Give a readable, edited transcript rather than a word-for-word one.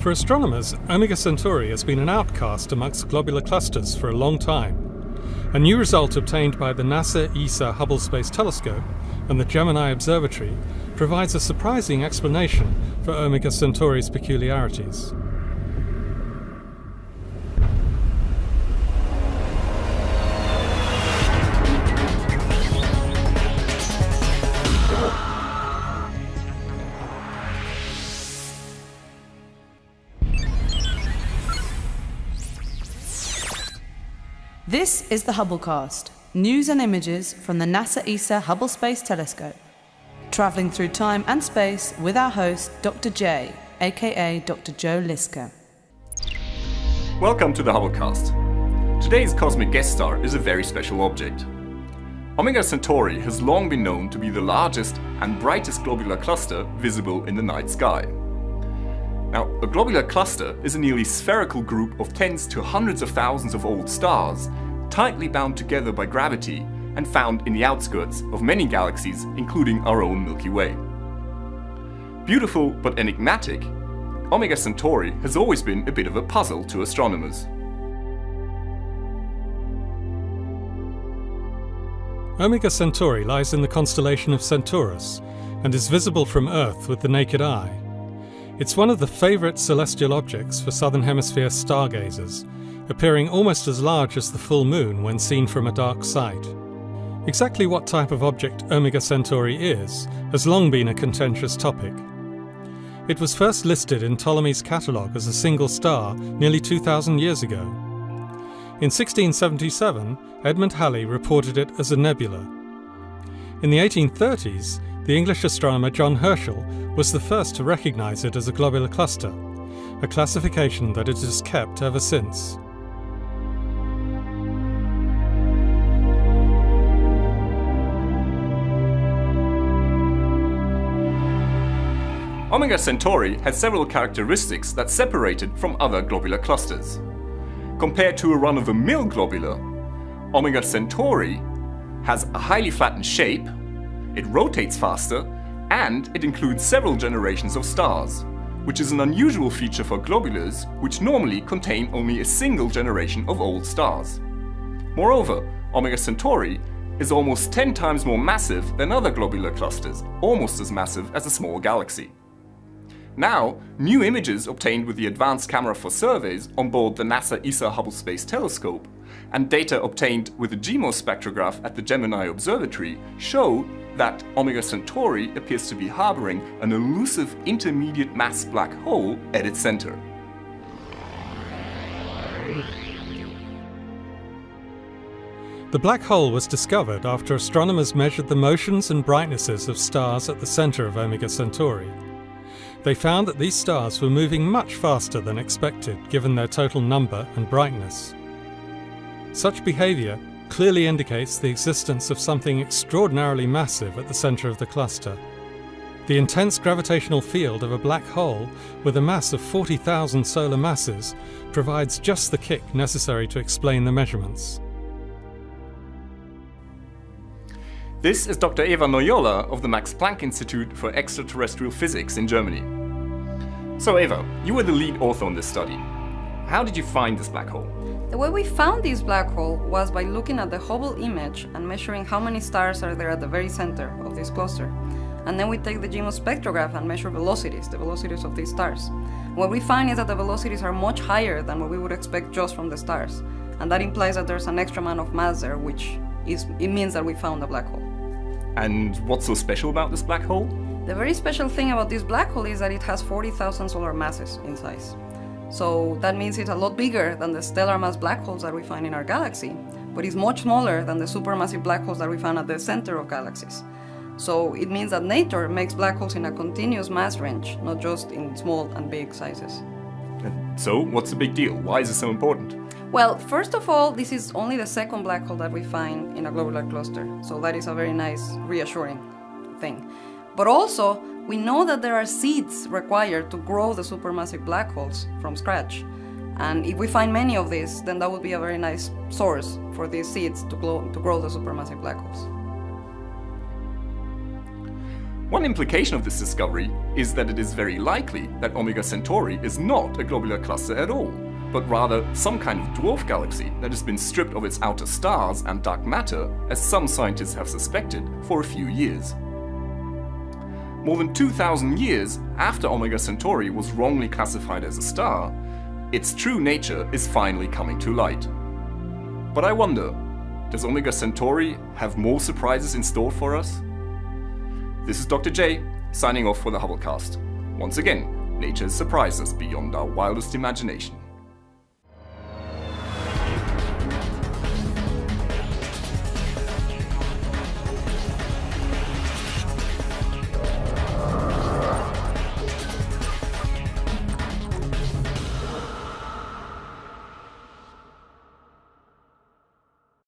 For astronomers, Omega Centauri has been an outcast amongst globular clusters for a long time. A new result obtained by the NASA ESA Hubble Space Telescope and the Gemini Observatory provides a surprising explanation for Omega Centauri's peculiarities. This is the Hubblecast, news and images from the NASA ESA Hubble Space Telescope. Travelling through time and space with our host, Dr. J, aka Dr. Joe Liska. Welcome to the Hubblecast. Today's cosmic guest star is a very special object. Omega Centauri has long been known to be the largest and brightest globular cluster visible in the night sky. Now, a globular cluster is a nearly spherical group of tens to hundreds of thousands of old stars, tightly bound together by gravity and found in the outskirts of many galaxies, including our own Milky Way. Beautiful but enigmatic, Omega Centauri has always been a bit of a puzzle to astronomers. Omega Centauri lies in the constellation of Centaurus and is visible from Earth with the naked eye. It's one of the favourite celestial objects for Southern Hemisphere stargazers, appearing almost as large as the full moon when seen from a dark site. Exactly what type of object Omega Centauri is has long been a contentious topic. It was first listed in Ptolemy's catalogue as a single star nearly 2,000 years ago. In 1677, Edmund Halley reported it as a nebula. In the 1830s, the English astronomer John Herschel was the first to recognise it as a globular cluster, a classification that it has kept ever since. Omega Centauri has several characteristics that separate it from other globular clusters. Compared to a run-of-the-mill globular, Omega Centauri has a highly flattened shape, it rotates faster, and it includes several generations of stars, which is an unusual feature for globulars which normally contain only a single generation of old stars. Moreover, Omega Centauri is almost 10 times more massive than other globular clusters, almost as massive as a small galaxy. Now, new images obtained with the Advanced Camera for Surveys on board the NASA ESA Hubble Space Telescope and data obtained with the GMOS spectrograph at the Gemini Observatory show that Omega Centauri appears to be harboring an elusive intermediate mass black hole at its center. The black hole was discovered after astronomers measured the motions and brightnesses of stars at the center of Omega Centauri. They found that these stars were moving much faster than expected given their total number and brightness. Such behavior clearly indicates the existence of something extraordinarily massive at the center of the cluster. The intense gravitational field of a black hole with a mass of 40,000 solar masses provides just the kick necessary to explain the measurements. This is Dr. Eva Noyola of the Max Planck Institute for Extraterrestrial Physics in Germany. So Eva, you were the lead author on this study. How did you find this black hole? The way we found this black hole was by looking at the Hubble image and measuring how many stars are there at the very center of this cluster. And then we take the GMOS spectrograph and measure velocities, the velocities of these stars. What we find is that the velocities are much higher than what we would expect just from the stars. And that implies that there's an extra amount of mass there, it means that we found a black hole. And what's so special about this black hole? The very special thing about this black hole is that it has 40,000 solar masses in size. So that means it's a lot bigger than the stellar mass black holes that we find in our galaxy, but it's much smaller than the supermassive black holes that we find at the center of galaxies. So it means that nature makes black holes in a continuous mass range, not just in small and big sizes. So what's the big deal? Why is it so important? Well, first of all, this is only the second black hole that we find in a globular cluster, so that is a very nice, reassuring thing. But also, we know that there are seeds required to grow the supermassive black holes from scratch. And if we find many of these, then that would be a very nice source for these seeds to grow the supermassive black holes. One implication of this discovery is that it is very likely that Omega Centauri is not a globular cluster at all, but rather some kind of dwarf galaxy that has been stripped of its outer stars and dark matter, as some scientists have suspected, for a few years. More than 2,000 years after Omega Centauri was wrongly classified as a star, its true nature is finally coming to light. But I wonder, does Omega Centauri have more surprises in store for us? This is Dr. J, signing off for the Hubblecast. Once again, nature has surprised us beyond our wildest imagination.